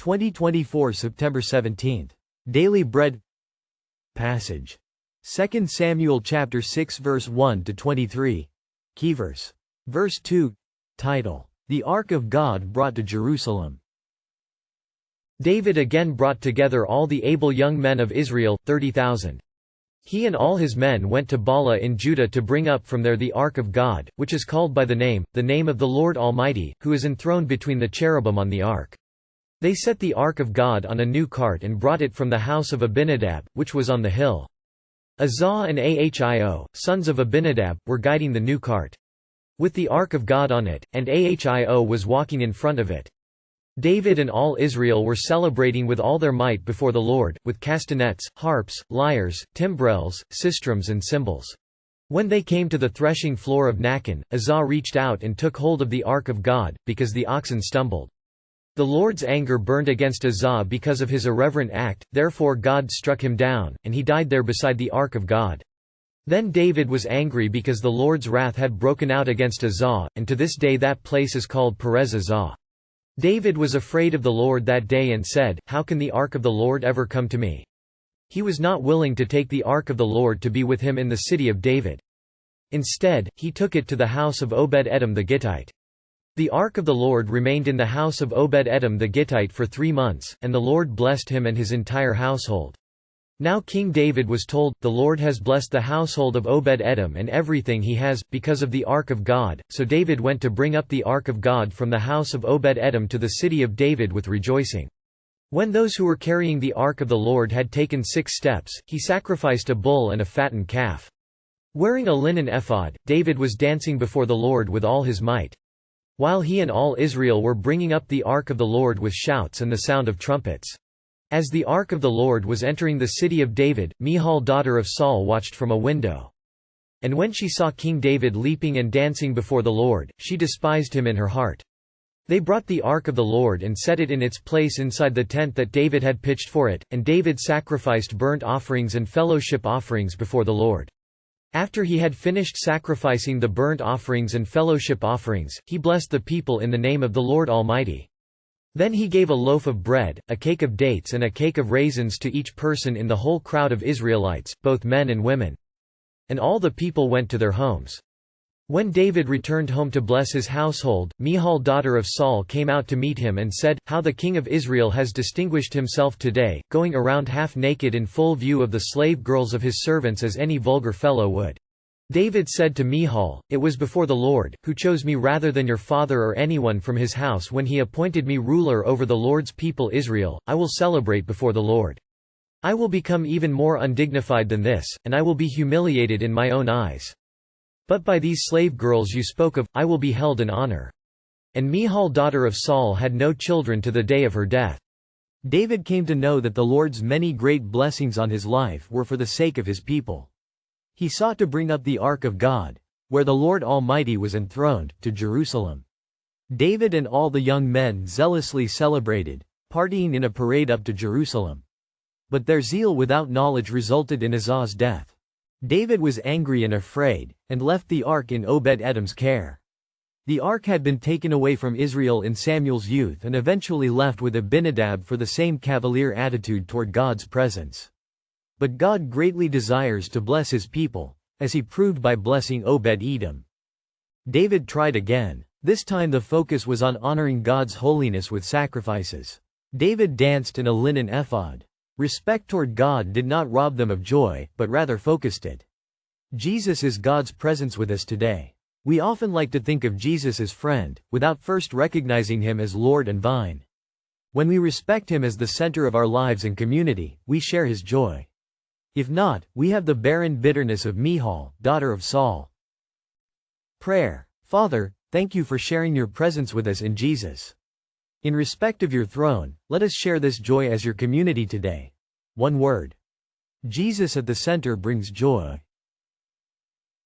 2024 September 17. Daily Bread Passage. 2 Samuel chapter 6 verse 1 to 23. Keyverse. Verse 2. Title: The Ark of God brought to Jerusalem. David again brought together all the able young men of Israel, 30,000. He and all his men went to Bala in Judah to bring up from there the Ark of God, which is called by the name of the Lord Almighty, who is enthroned between the cherubim on the ark. They set the Ark of God on a new cart and brought it from the house of Abinadab, which was on the hill. Uzzah and Ahio, sons of Abinadab, were guiding the new cart, with the Ark of God on it, and Ahio was walking in front of it. David and all Israel were celebrating with all their might before the Lord, with castanets, harps, lyres, timbrels, sistrums and cymbals. When they came to the threshing floor of Nacon, Uzzah reached out and took hold of the Ark of God, because the oxen stumbled. The Lord's anger burned against Uzzah because of his irreverent act, therefore God struck him down, and he died there beside the Ark of God. Then David was angry because the Lord's wrath had broken out against Uzzah, and to this day that place is called Perez Uzzah. David was afraid of the Lord that day and said, "How can the ark of the Lord ever come to me?" He was not willing to take the ark of the Lord to be with him in the city of David. Instead, he took it to the house of Obed-Edom the Gittite. The ark of the Lord remained in the house of Obed-Edom the Gittite for 3 months, and the Lord blessed him and his entire household. Now King David was told, "The Lord has blessed the household of Obed-Edom and everything he has, because of the Ark of God." So David went to bring up the Ark of God from the house of Obed-Edom to the city of David with rejoicing. When those who were carrying the Ark of the Lord had taken 6 steps, he sacrificed a bull and a fattened calf. Wearing a linen ephod, David was dancing before the Lord with all his might. While he and all Israel were bringing up the Ark of the Lord with shouts and the sound of trumpets. As the Ark of the Lord was entering the city of David, Michal daughter of Saul watched from a window. And when she saw King David leaping and dancing before the Lord, she despised him in her heart. They brought the Ark of the Lord and set it in its place inside the tent that David had pitched for it, and David sacrificed burnt offerings and fellowship offerings before the Lord. After he had finished sacrificing the burnt offerings and fellowship offerings, he blessed the people in the name of the Lord Almighty. Then he gave a loaf of bread, a cake of dates and a cake of raisins to each person in the whole crowd of Israelites, both men and women. And all the people went to their homes. When David returned home to bless his household, Michal daughter of Saul came out to meet him and said, "How the king of Israel has distinguished himself today, going around half naked in full view of the slave girls of his servants as any vulgar fellow would." David said to Michal, "It was before the Lord, who chose me rather than your father or anyone from his house when he appointed me ruler over the Lord's people Israel. I will celebrate before the Lord. I will become even more undignified than this, and I will be humiliated in my own eyes. But by these slave girls you spoke of, I will be held in honor." And Michal daughter of Saul had no children to the day of her death. David came to know that the Lord's many great blessings on his life were for the sake of his people. He sought to bring up the Ark of God, where the Lord Almighty was enthroned, to Jerusalem. David and all the young men zealously celebrated, partying in a parade up to Jerusalem. But their zeal without knowledge resulted in Uzzah's death. David was angry and afraid, and left the ark in Obed-Edom's care. The ark had been taken away from Israel in Samuel's youth and eventually left with Abinadab for the same cavalier attitude toward God's presence. But God greatly desires to bless his people, as he proved by blessing Obed-Edom. David tried again. This time the focus was on honoring God's holiness with sacrifices. David danced in a linen ephod. Respect toward God did not rob them of joy, but rather focused it. Jesus is God's presence with us today. We often like to think of Jesus as friend, without first recognizing him as Lord and Vine. When we respect him as the center of our lives and community, we share his joy. If not, we have the barren bitterness of Michal, daughter of Saul. Prayer. Father, thank you for sharing your presence with us in Jesus. In respect of your throne, let us share this joy as your community today. One word. Jesus at the center brings joy.